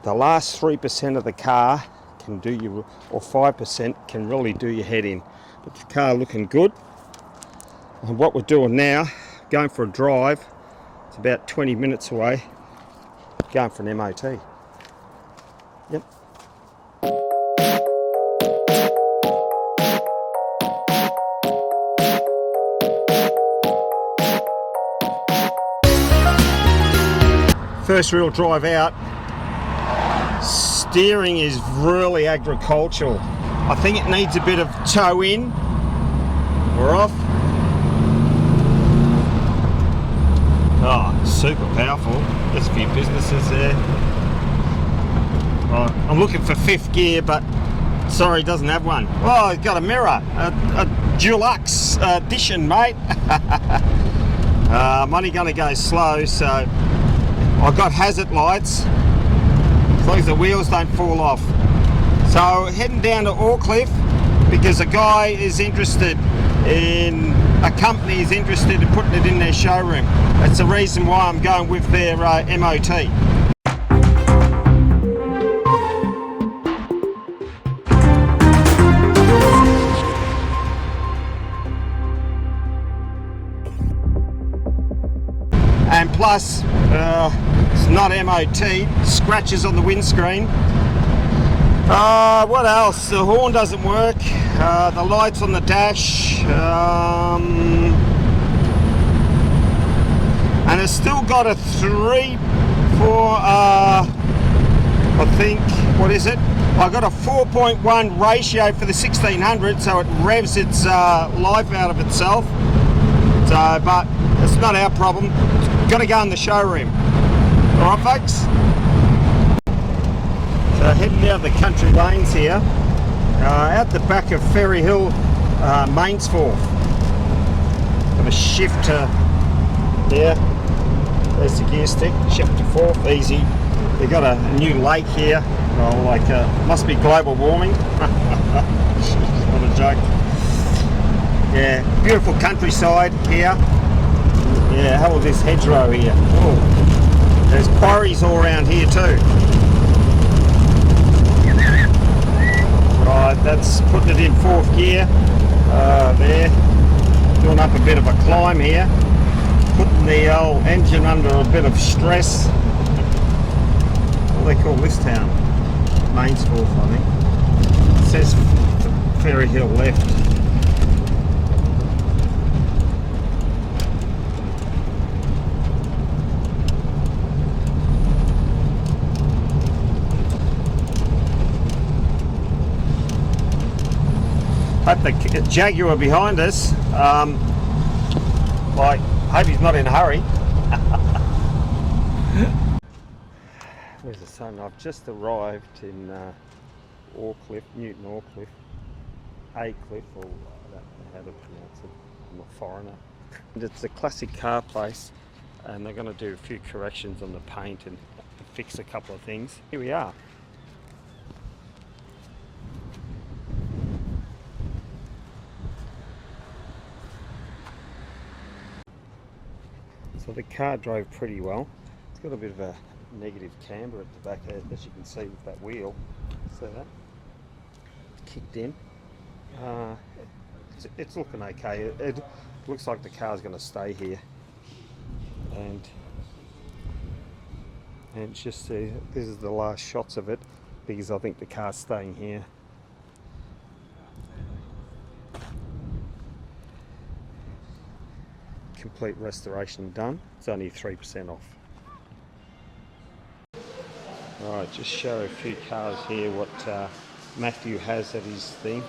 The last 3% of the car can do you, or 5% can really do your head in. But the car looking good. And what we're doing now, going for a drive. It's about 20 minutes away. Going for an MOT. Yep. First real drive out. Steering is really agricultural. I think it needs a bit of toe in. We're off. Oh, super powerful. There's a few businesses there. Right, I'm looking for fifth gear, but sorry, it doesn't have one. Oh, it's got a mirror. A deluxe edition, mate. I'm only going to go slow, so I've got hazard lights. As long as the wheels don't fall off. So heading down to Cliff because a guy is interested in, a company is interested in putting it in their showroom. That's the reason why I'm going with their MOT. And plus, it's not MOT, scratches on the windscreen. What else? The horn doesn't work. The lights on the dash. And it's still got a 3, 4, I think, what is it? I got a 4.1 ratio for the 1600, so it revs its life out of itself. So, but it's not our problem. It's got to go in the showroom. All right, folks. So heading down the country lanes here, out the back of Ferry Hill, Mainsforth. Got a shift to there. There's the gear stick. Shift to fourth, easy. They've got a new lake here. Oh, like must be global warming. Not a joke. Yeah, beautiful countryside here. Yeah, how about this hedgerow here? Oh, there's quarries all around here too. Right, that's putting it in fourth gear. There, doing up a bit of a climb here, putting the old engine under a bit of stress. What do they call this town? Mainsforth, I think. It says Ferry Hill left. Hope the Jaguar behind us, like, hope he's not in a hurry. Where's the sun? I've just arrived in Newton Orcliffe, Cliff, or I don't know how to pronounce it, I'm a foreigner. And it's a classic car place, and they're going to do a few corrections on the paint and fix a couple of things. Here we are. So the car drove pretty well. It's got a bit of a negative camber at the back, as you can see with that wheel. See that? Kicked in. It's looking okay. It looks like the car's going to stay here. And just see, this is the last shots of it because I think the car's staying here. Complete restoration done. It's only 3% off. Alright, just show a few cars here what Matthew has at his thing.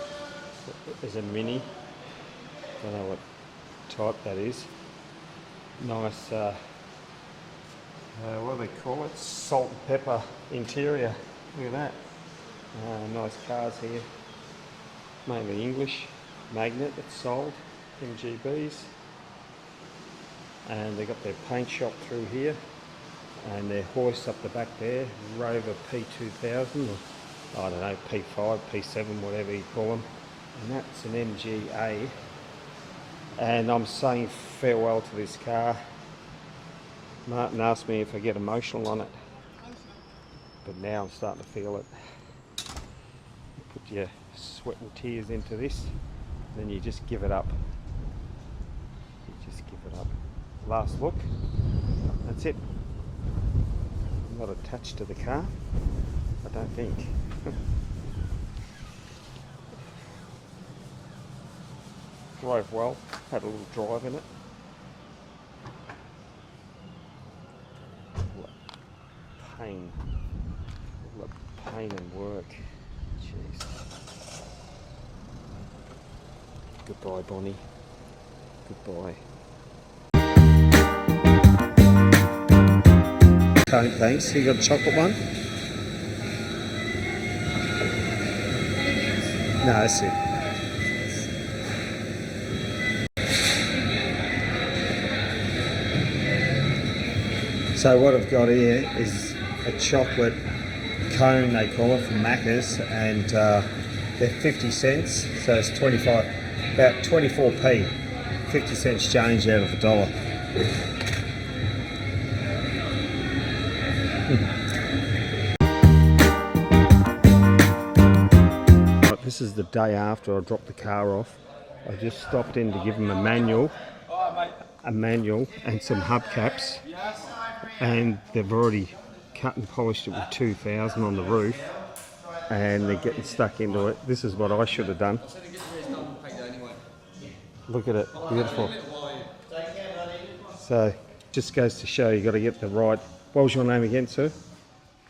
There's a Mini. Don't know what type that is. Nice, what do they call it? Salt and pepper interior. Look at that. Nice cars here. Mainly English. Magnet that's sold. MGBs. And they've got their paint shop through here, and their hoist up the back there, Rover P2000, or I don't know, P5, P7, whatever you call them. And that's an MGA. And I'm saying farewell to this car. Martin asked me if I get emotional on it, but now I'm starting to feel it. Put your sweat and tears into this, then you just give it up. You just give it up. Last look, that's it. I'm not attached to the car, I don't think. Drove well, had a little drive in it. Pain, all the pain and work. Jeez. Goodbye, Bonnie. Goodbye. Cone, thanks. You got a chocolate one? No, that's it. So what I've got here is a chocolate cone, they call it, from Macca's, and they're 50 cents, so it's 25, about 24p, 50 cents change out of a dollar. Right, this is the day after I dropped the car off. I just stopped in to give them a manual and some hubcaps, and they've already cut and polished it with 2000 on the roof, and they're getting stuck into it. This is what I should have done. Look at it, beautiful. So just goes to show you got to get the right. What was your name again, sir?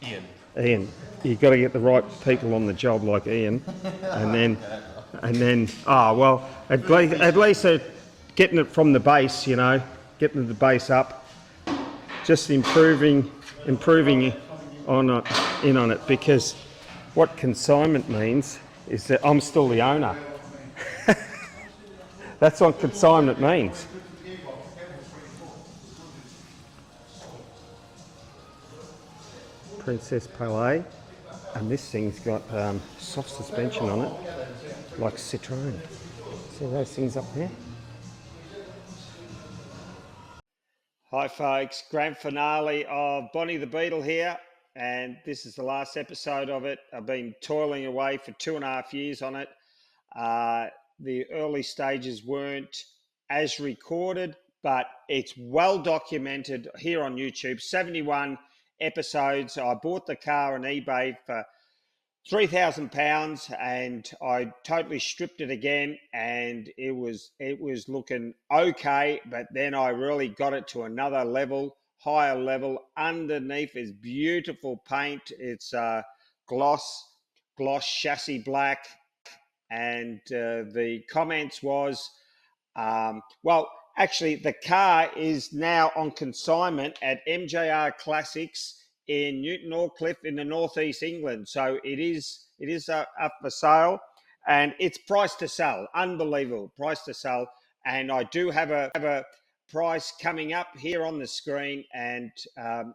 Ian. Ian. You've got to get the right people on the job, like Ian, and then well, at least they're getting it from the base, you know, getting the base up, just improving on it, because what consignment means is that I'm still the owner. That's what consignment means. Princess Palais, and this thing's got soft suspension on it, like Citroen. See those things up there? Hi folks, grand finale of Bonnie the Beetle here, and this is the last episode of it. I've been toiling away for 2.5 years on it. The early stages weren't as recorded, but it's well documented here on YouTube. 71 episodes. I bought the car on eBay for £3,000, and I totally stripped it again, and it was looking okay, but then I really got it to another level, higher level. Underneath is beautiful paint. It's gloss chassis black, and the comments was, well, actually the car is now on consignment at MJR Classics in Newton Norcliffe in the northeast England. So it is up for sale, and it's priced to sell. Unbelievable price to sell. And I do have a price coming up here on the screen, and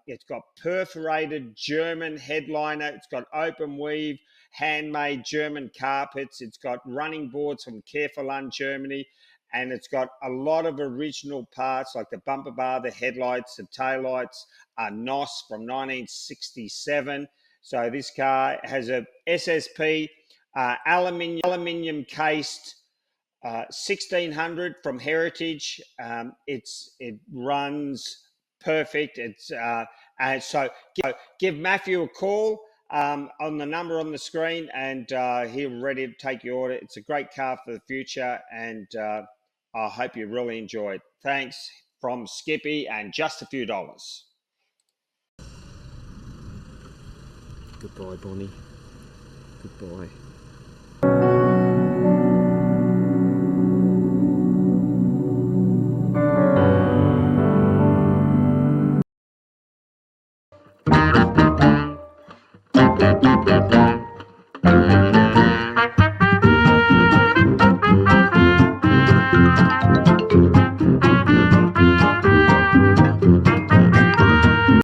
it's got perforated German headliner. It's got open weave, handmade German carpets. It's got running boards from Carefulun, Germany. And it's got a lot of original parts, like the bumper bar, the headlights, the taillights, NOS from 1967. So this car has a SSP aluminium cased 1600 from Heritage. It runs perfect. It's and so give Matthew a call on the number on the screen, and he'll be ready to take your order. It's a great car for the future, and I hope you really enjoy it. Thanks from Skippy, and just a few dollars. Goodbye, Bonnie. Goodbye.